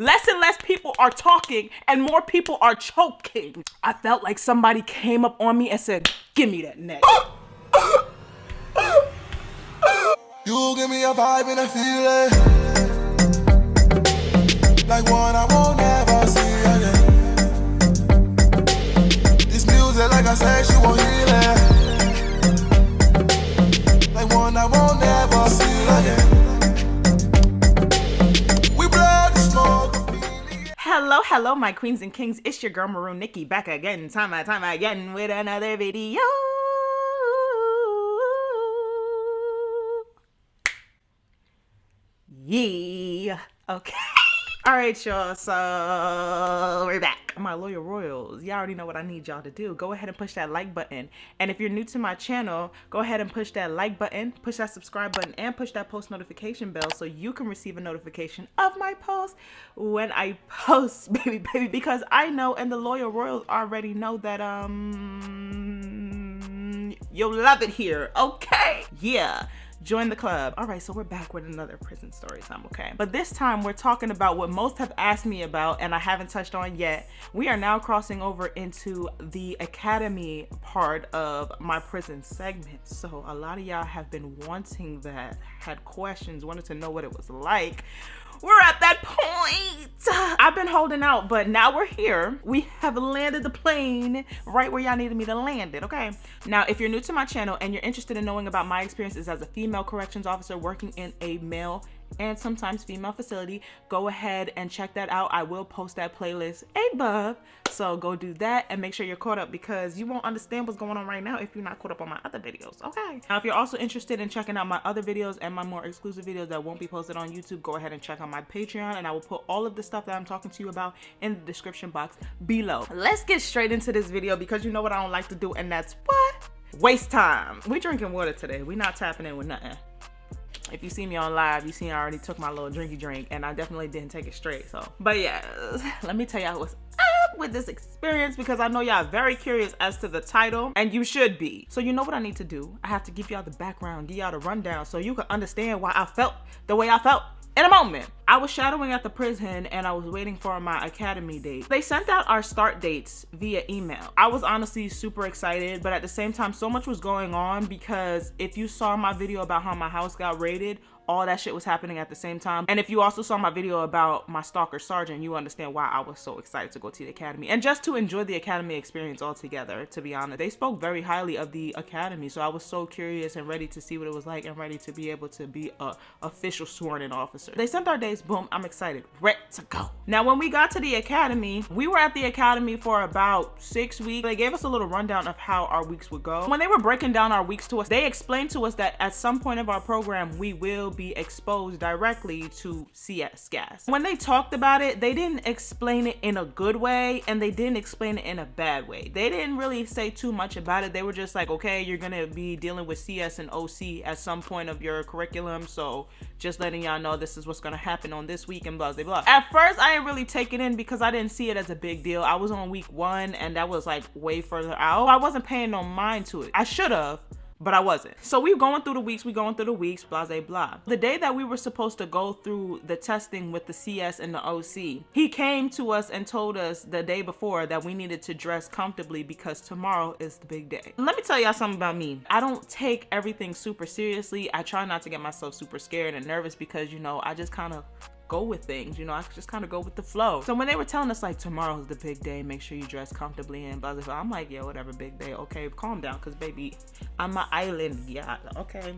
Less and less people are talking and more people are choking. I felt like somebody came up on me and said, give me that neck. You give me a vibe and a feeling like one I won't ever see again. This music, like I said, she won't heal it. Like one I won't ever see again. We blow the smoke. Hello, hello, my queens and kings. It's your girl Maroon Nickei back again, time again with another video. Yeah. Okay. All right, y'all. So we're back. My loyal royals, y'all already know what I need y'all to do. Go ahead and push that like button. And if you're new to my channel, go ahead and push that like button, push that subscribe button, and push that post notification bell so you can receive a notification of my post when I post, baby, because I know and the loyal royals already know that you'll love it here. Okay. Yeah. Join the club. All right, so we're back with another prison story time, okay? But this time we're talking about what most have asked me about and I haven't touched on yet. We are now crossing over into the academy part of my prison segment. So a lot of y'all have been wanting that, had questions, wanted to know what it was like. We're at that point. I've been holding out, but now we're here. We have landed the plane right where y'all needed me to land it, okay? Now, if you're new to my channel and you're interested in knowing about my experiences as a female corrections officer working in a male and sometimes female facility, go ahead and check that out. I will post that playlist above. So go do that and make sure you're caught up because you won't understand what's going on right now if you're not caught up on my other videos, okay? Now, if you're also interested in checking out my other videos and my more exclusive videos that won't be posted on YouTube, go ahead and check out my Patreon and I will put all of the stuff that I'm talking to you about in the description box below. Let's get straight into this video because you know what I don't like to do, and that's what? Waste time. We drinking water today. We not tapping in with nothing. If you see me on live, you see I already took my little drinky drink and I definitely didn't take it straight. So, but yeah, let me tell y'all what's up with this experience because I know y'all very curious as to the title and you should be. So you know what I need to do? I have to give y'all the background, give y'all the rundown so you can understand why I felt the way I felt. In a moment, I was shadowing at the prison and I was waiting for my academy date. They sent out our start dates via email. I was honestly super excited, but at the same time, so much was going on because if you saw my video about how my house got raided, all that shit was happening at the same time. And if you also saw my video about my stalker sergeant, you understand why I was so excited to go to the academy and just to enjoy the academy experience altogether, to be honest. They spoke very highly of the academy, so I was so curious and ready to see what it was like and ready to be able to be a official sworn in officer. They sent our dates, boom, I'm excited, ready to go. Now, when we got to the academy, we were at the academy for about 6 weeks. They gave us a little rundown of how our weeks would go. When they were breaking down our weeks to us, they explained to us that at some point of our program, we will be exposed directly to CS gas. When they talked about it, they didn't explain it in a good way and they didn't explain it in a bad way. They didn't really say too much about it. They were just like, okay, you're gonna be dealing with CS and OC at some point of your curriculum, so just letting y'all know this is what's gonna happen on this week and blah blah blah. At first I didn't really take it in because I didn't see it as a big deal. I was on week 1 and that was like way further out. I wasn't paying no mind to it. I should have, but I wasn't. So we going through the weeks, blah, blah, blah. The day that we were supposed to go through the testing with the CS and the OC, he came to us and told us the day before that we needed to dress comfortably because tomorrow is the big day. Let me tell y'all something about me. I don't take everything super seriously. I try not to get myself super scared and nervous because, you know, I just kind of go with things, you know, I just kind of go with the flow. So when they were telling us like tomorrow's the big day, make sure you dress comfortably and blah blah blah, I'm like, yeah, whatever, big day, okay, calm down, because baby, I'm an island, yeah, okay,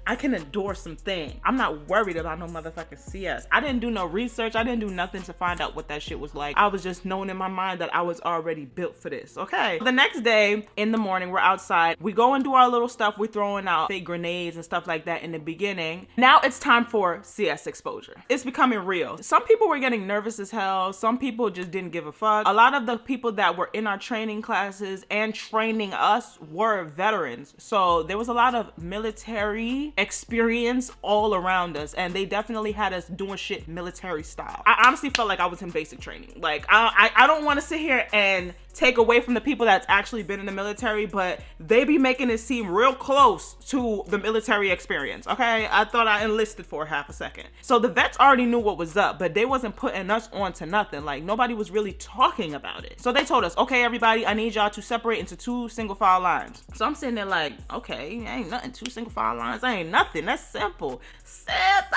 I can endure some things. I'm not worried about no motherfucking CS. I didn't do no research. I didn't do nothing to find out what that shit was like. I was just knowing in my mind that I was already built for this, okay? The next day in the morning, we're outside. We go and do our little stuff. We're throwing out fake grenades and stuff like that in the beginning. Now it's time for CS exposure. It's becoming real. Some people were getting nervous as hell. Some people just didn't give a fuck. A lot of the people that were in our training classes and training us were veterans. So there was a lot of military experience all around us, and they definitely had us doing shit military style. I honestly felt like I was in basic training. Like I don't want to sit here and take away from the people that's actually been in the military, but they be making it seem real close to the military experience, okay? I thought I enlisted for half a second. So the vets already knew what was up, but they wasn't putting us on to nothing. Like, nobody was really talking about it. So they told us, okay, everybody, I need y'all to separate into 2 single file lines. So I'm sitting there like, okay, ain't nothing, 2 single file lines, ain't nothing, that's simple. Simple!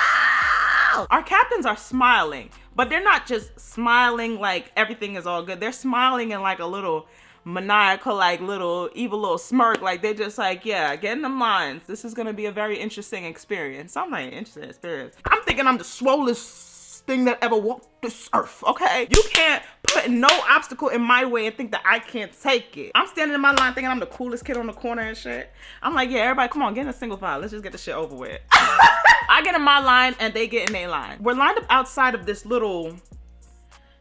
Our captains are smiling, but they're not just smiling like everything is all good. They're smiling in like a little maniacal, like little evil little smirk. Like they're just like, yeah, get in them lines. This is gonna be a very interesting experience. I'm like, interesting experience. I'm thinking I'm the swollest thing that ever walked this earth, okay? You can't put no obstacle in my way and think that I can't take it. I'm standing in my line thinking I'm the coolest kid on the corner and shit. I'm like, yeah, everybody, come on, get in a single file. Let's just get the shit over with. I get in my line and they get in their line. We're lined up outside of this little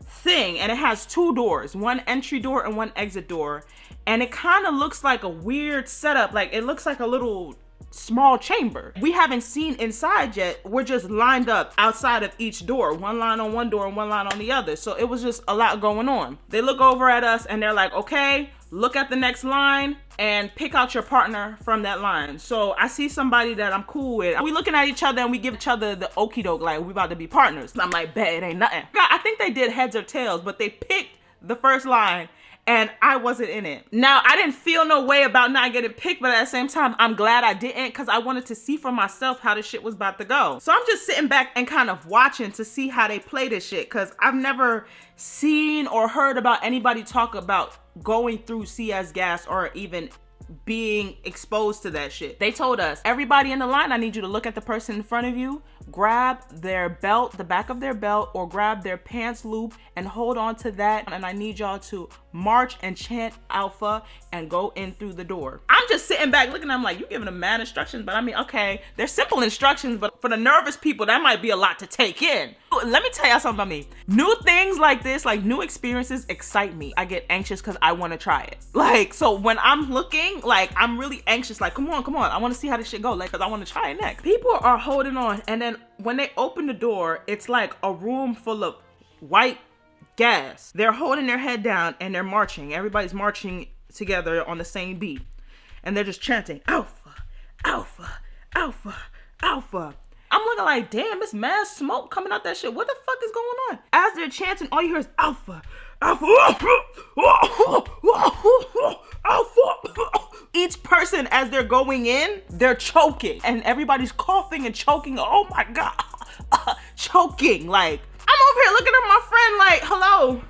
thing and it has 2 doors, 1 entry door and 1 exit door. And it kind of looks like a weird setup. Like it looks like a little small chamber. We haven't seen inside yet. We're just lined up outside of each door, 1 line on 1 door and 1 line on the other. So it was just a lot going on. They look over at us and they're like, okay, look at the next line and pick out your partner from that line. So I see somebody that I'm cool with. We looking at each other and we give each other the okie doke, like we about to be partners. I'm like, bet it ain't nothing. I think they did heads or tails, but they picked the first line and I wasn't in it. Now, I didn't feel no way about not getting picked, but at the same time, I'm glad I didn't because I wanted to see for myself how this shit was about to go. So I'm just sitting back and kind of watching to see how they play this shit because I've never seen or heard about anybody talk about going through CS gas or even being exposed to that shit. They told us, everybody in the line, I need you to look at the person in front of you, grab their belt, the back of their belt, or grab their pants loop and hold on to that. And I need y'all to march and chant alpha and go in through the door. I'm just sitting back looking at them like, you giving them mad instructions, but I mean, okay, they're simple instructions, but for the nervous people, that might be a lot to take in. Let me tell y'all something about me. New things like this, like new experiences excite me. I get anxious because I want to try it. Like, so when I'm looking, like, I'm really anxious, like, come on, I want to see how this shit go, like, because I want to try it next. People are holding on, and then when they open the door, it's like a room full of white gas. They're holding their head down and they're marching. Everybody's marching together on the same beat. And they're just chanting, alpha, alpha, alpha, alpha. I'm looking like, damn, it's mad smoke coming out that shit. What the fuck is going on? As they're chanting, all you hear is alpha, alpha, alpha. Each person, as they're going in, they're choking. And everybody's coughing and choking. Oh my God. Choking. Like, I'm over here looking at my friend like, hello.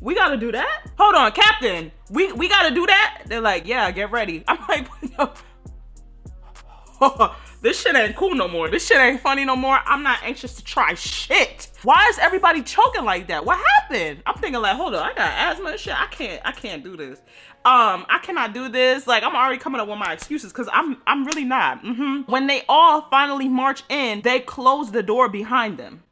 We gotta do that? Hold on, Captain. We gotta do that? They're like, yeah, get ready. I'm like, this shit ain't cool no more. This shit ain't funny no more. I'm not anxious to try shit. Why is everybody choking like that? What happened? I'm thinking like, hold on, I got asthma and shit. I can't do this. I cannot do this. Like, I'm already coming up with my excuses because I'm really not. When they all finally march in, they close the door behind them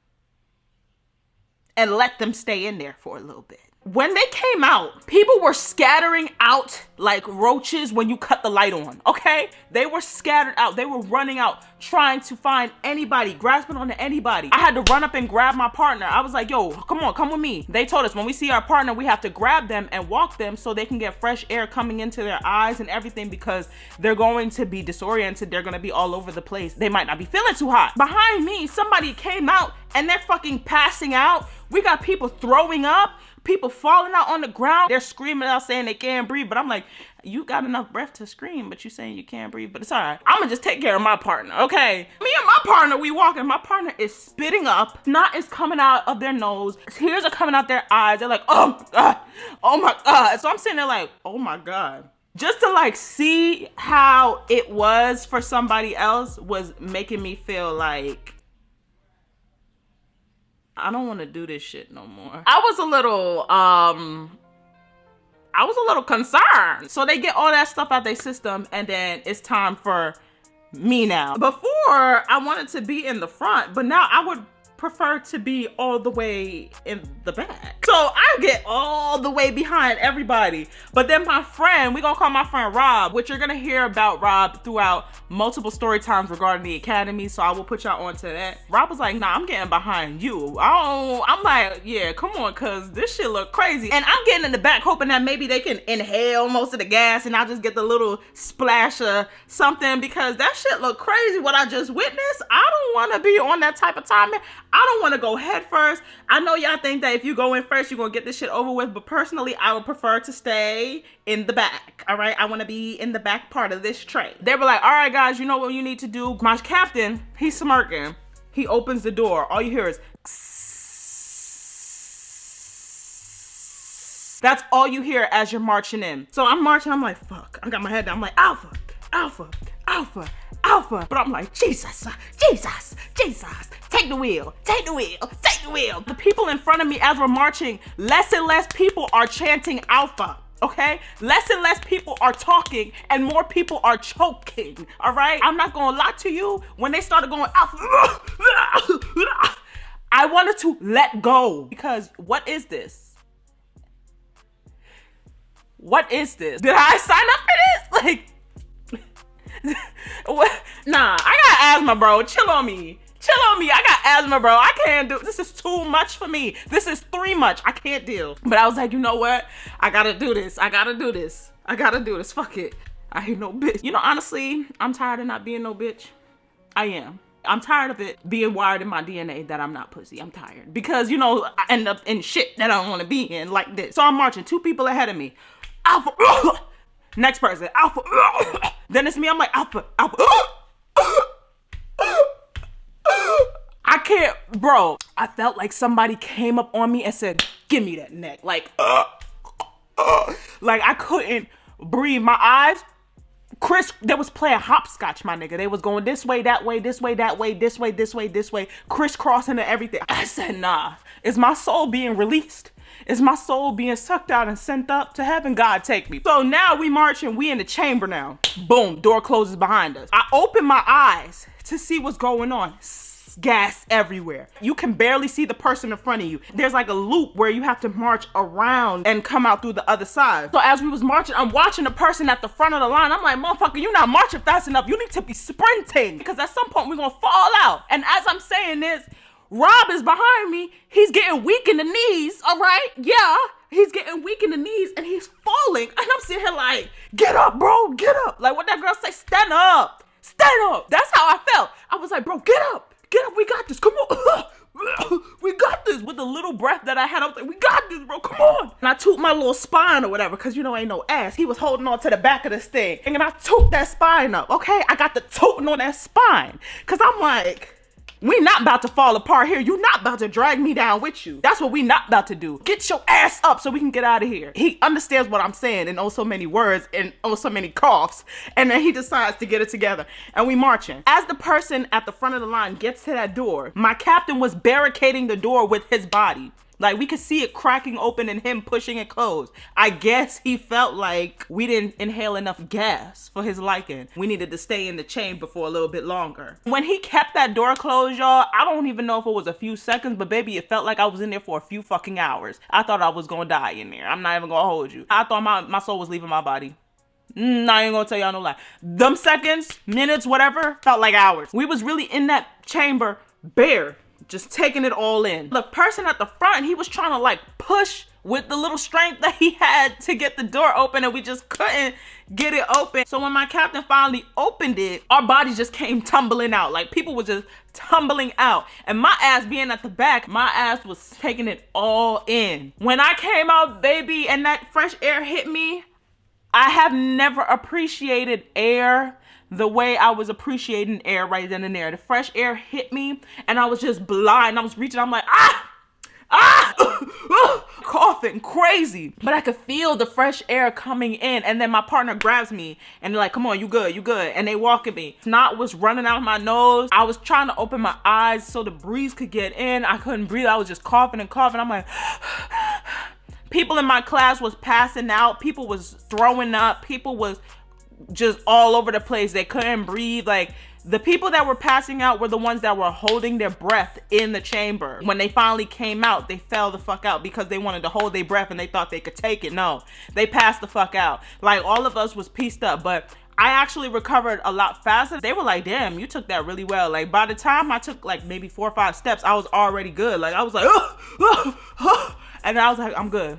and let them stay in there for a little bit. When they came out, people were scattering out like roaches when you cut the light on, okay? They were scattered out. They were running out, trying to find anybody, grasping onto anybody. I had to run up and grab my partner. I was like, yo, come on, come with me. They told us when we see our partner, we have to grab them and walk them so they can get fresh air coming into their eyes and everything because they're going to be disoriented. They're going to be all over the place. They might not be feeling too hot. Behind me, somebody came out and they're fucking passing out. We got people throwing up. People falling out on the ground. They're screaming out saying they can't breathe. But I'm like, you got enough breath to scream, but you saying you can't breathe. But it's all right. I'm gonna just take care of my partner, okay? Me and my partner, we walking. My partner is spitting up. Snot is coming out of their nose. Tears are coming out their eyes. They're like, oh my God. Oh my God. So I'm sitting there like, oh my God. Just to like see how it was for somebody else was making me feel like, I don't want to do this shit no more. I was a little concerned. So they get all that stuff out their system and then it's time for me now. Before I wanted to be in the front, but now I would prefer to be all the way in the back. So I get all the way behind everybody. But then my friend, we gonna call my friend Rob, which you're gonna hear about Rob throughout multiple story times regarding the academy. So I will put y'all onto that. Rob was like, nah, I'm getting behind you. I'm like, yeah, come on, cause this shit look crazy. And I'm getting in the back hoping that maybe they can inhale most of the gas and I'll just get the little splash of something, because that shit look crazy what I just witnessed. I don't want to be on that type of timing. I don't want to go head first. I know y'all think that if you go in first you're gonna get this shit over with, but personally I would prefer to stay in the back. All right, I want to be in the back part of this train. They were like, all right guys, you know what you need to do. My captain, he's smirking, he opens the door, all you hear is that's all you hear as you're marching in. So I'm marching, I'm like, fuck. I got my head down, I'm like, Alpha, Alpha, Alpha, Alpha. But I'm like, Jesus, Jesus, Jesus. Take the wheel, take the wheel, take the wheel. The people in front of me as we're marching, less and less people are chanting Alpha. Okay? Less and less people are talking and more people are choking. All right? I'm not gonna lie to you. When they started going Alpha, I wanted to let go, because what is this? What is this? Did I sign up for this? Like, what? Nah, I got asthma, bro. Chill on me. Chill on me. I got asthma, bro. I can't do this. Is too much for me. This is too much. I can't deal. But I was like, you know what? I gotta do this. I gotta do this. I gotta do this. Fuck it. I ain't no bitch. You know, honestly, I'm tired of not being no bitch. I am. I'm tired of it being wired in my DNA that I'm not pussy. I'm tired. Because, you know, I end up in shit that I don't want to be in like this. So I'm marching. 2 people ahead of me. Alpha. Next person. Alpha. Then it's me. I'm like, Alpha. Alpha. I can't, bro. I felt like somebody came up on me and said, give me that neck. Like I couldn't breathe. My eyes, Chris, they was playing hopscotch, my nigga. They was going this way, that way, this way, that way, this way, this way, this way, crisscrossing and everything. I said, nah. Is my soul being released? Is my soul being sucked out and sent up to heaven? God, take me. So now we marching, we in the chamber now. Boom, door closes behind us. I open my eyes to see what's going on. Gas everywhere. You can barely see the person in front of you. There's like a loop where you have to march around and come out through the other side. So as we was marching, I'm watching the person at the front of the line. I'm like, motherfucker, you're not marching fast enough. You need to be sprinting, because at some point we're gonna fall out. And as I'm saying this, Rob is behind me. He's getting weak in the knees, all right? Yeah, he's getting weak in the knees and he's falling. And I'm sitting here like, get up, bro, get up. Like what that girl say, stand up, stand up. That's how I felt. I was like, bro, get up, we got this, come on. We got this. With the little breath that I had, I was like, we got this, bro, come on. And I took my little spine or whatever, because you know ain't no ass. He was holding on to the back of this thing. And I took that spine up, okay? I got the toting on that spine. Because I'm like, we not about to fall apart here. You not about to drag me down with you. That's what we not about to do. Get your ass up so we can get out of here. He understands what I'm saying in oh so many words and oh so many coughs. And then he decides to get it together. And we marching. As the person at the front of the line gets to that door, my captain was barricading the door with his body. Like we could see it cracking open and him pushing it closed. I guess he felt like we didn't inhale enough gas for his liking. We needed to stay in the chamber for a little bit longer. When he kept that door closed, y'all, I don't even know if it was a few seconds, but baby, it felt like I was in there for a few fucking hours. I thought I was gonna die in there. I'm not even gonna hold you. I thought my soul was leaving my body. I ain't gonna tell y'all no lie. Them seconds, minutes, whatever, felt like hours. We was really in that chamber bare, just taking it all in. The person at the front, he was trying to like push with the little strength that he had to get the door open, and we just couldn't get it open. So when my captain finally opened it, our bodies just came tumbling out. Like people were just tumbling out. And my ass being at the back, my ass was taking it all in. When I came out, baby, and that fresh air hit me, I have never appreciated air the way I was appreciating air right then and there. The fresh air hit me and I was just blind. I was reaching, I'm like, coughing crazy. But I could feel the fresh air coming in, and then my partner grabs me and they're like, come on, you good, you good. And they walk at me. Snot was running out my nose. I was trying to open my eyes so the breeze could get in. I couldn't breathe. I was just coughing and coughing. I'm like, people in my class was passing out. People was throwing up. People was just all over the place. They couldn't breathe. Like The people that were passing out were the ones that were holding their breath in the chamber. When they finally came out, they fell the fuck out because they wanted to hold their breath and they thought they could take it. No, they passed the fuck out. Like, all of us was pieced up, but I actually recovered a lot faster. They were like, damn, you took that really well. Like, by the time I took like maybe 4 or 5 steps, I was already good. Like, I was like, and I was like, I'm good.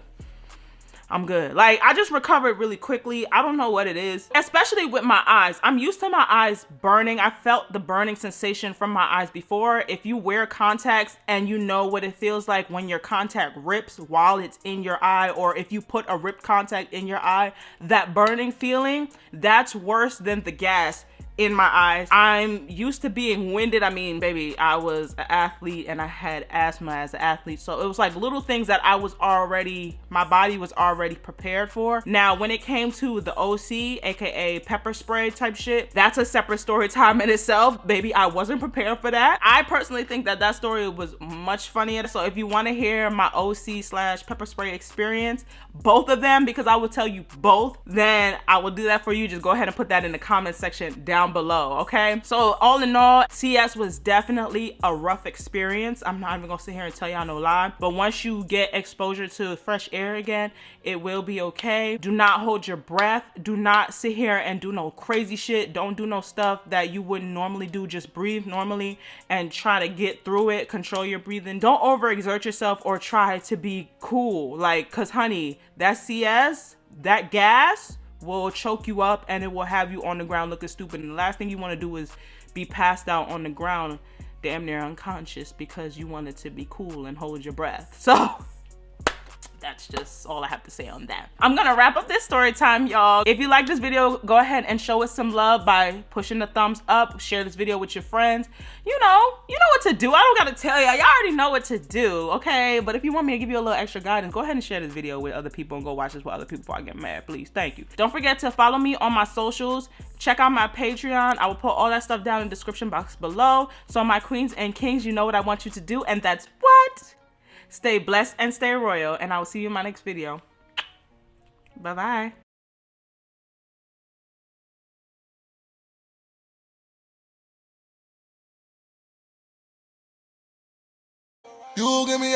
I'm good. Like, I just recovered really quickly. I don't know what it is, especially with my eyes. I'm used to my eyes burning. I felt the burning sensation from my eyes before. If you wear contacts and you know what it feels like when your contact rips while it's in your eye, or if you put a ripped contact in your eye, that burning feeling, that's worse than the gas in my eyes. I'm used to being winded. I mean, baby, I was an athlete and I had asthma as an athlete. So it was like little things that my body was already prepared for. Now, when it came to the OC, aka pepper spray type shit, that's a separate story time in itself. Baby, I wasn't prepared for that. I personally think that that story was much funnier. So if you want to hear my OC/pepper spray experience, both of them, because I will tell you both, then I will do that for you. Just go ahead and put that in the comment section down below, okay? So all in all, CS was definitely a rough experience. I'm not even gonna sit here and tell y'all no lie, but once you get exposure to fresh air again, it will be okay. Do not hold your breath. Do not sit here and do no crazy shit. Don't do no stuff that you wouldn't normally do. Just breathe normally and try to get through it. Control your breathing. Don't overexert yourself or try to be cool. Like, cause honey, that CS, that gas will choke you up and it will have you on the ground looking stupid. And the last thing you want to do is be passed out on the ground damn near unconscious because you wanted to be cool and hold your breath. So that's just all I have to say on that. I'm gonna wrap up this story time, y'all. If you like this video, go ahead and show us some love by pushing the thumbs up. Share this video with your friends. You know what to do. I don't gotta tell y'all. Y'all already know what to do, okay? But if you want me to give you a little extra guidance, go ahead and share this video with other people and go watch this with other people before I get mad, please. Thank you. Don't forget to follow me on my socials. Check out my Patreon. I will put all that stuff down in the description box below. So my queens and kings, you know what I want you to do, and that's what? Stay blessed and stay royal, and I will see you in my next video. Bye-bye. You give me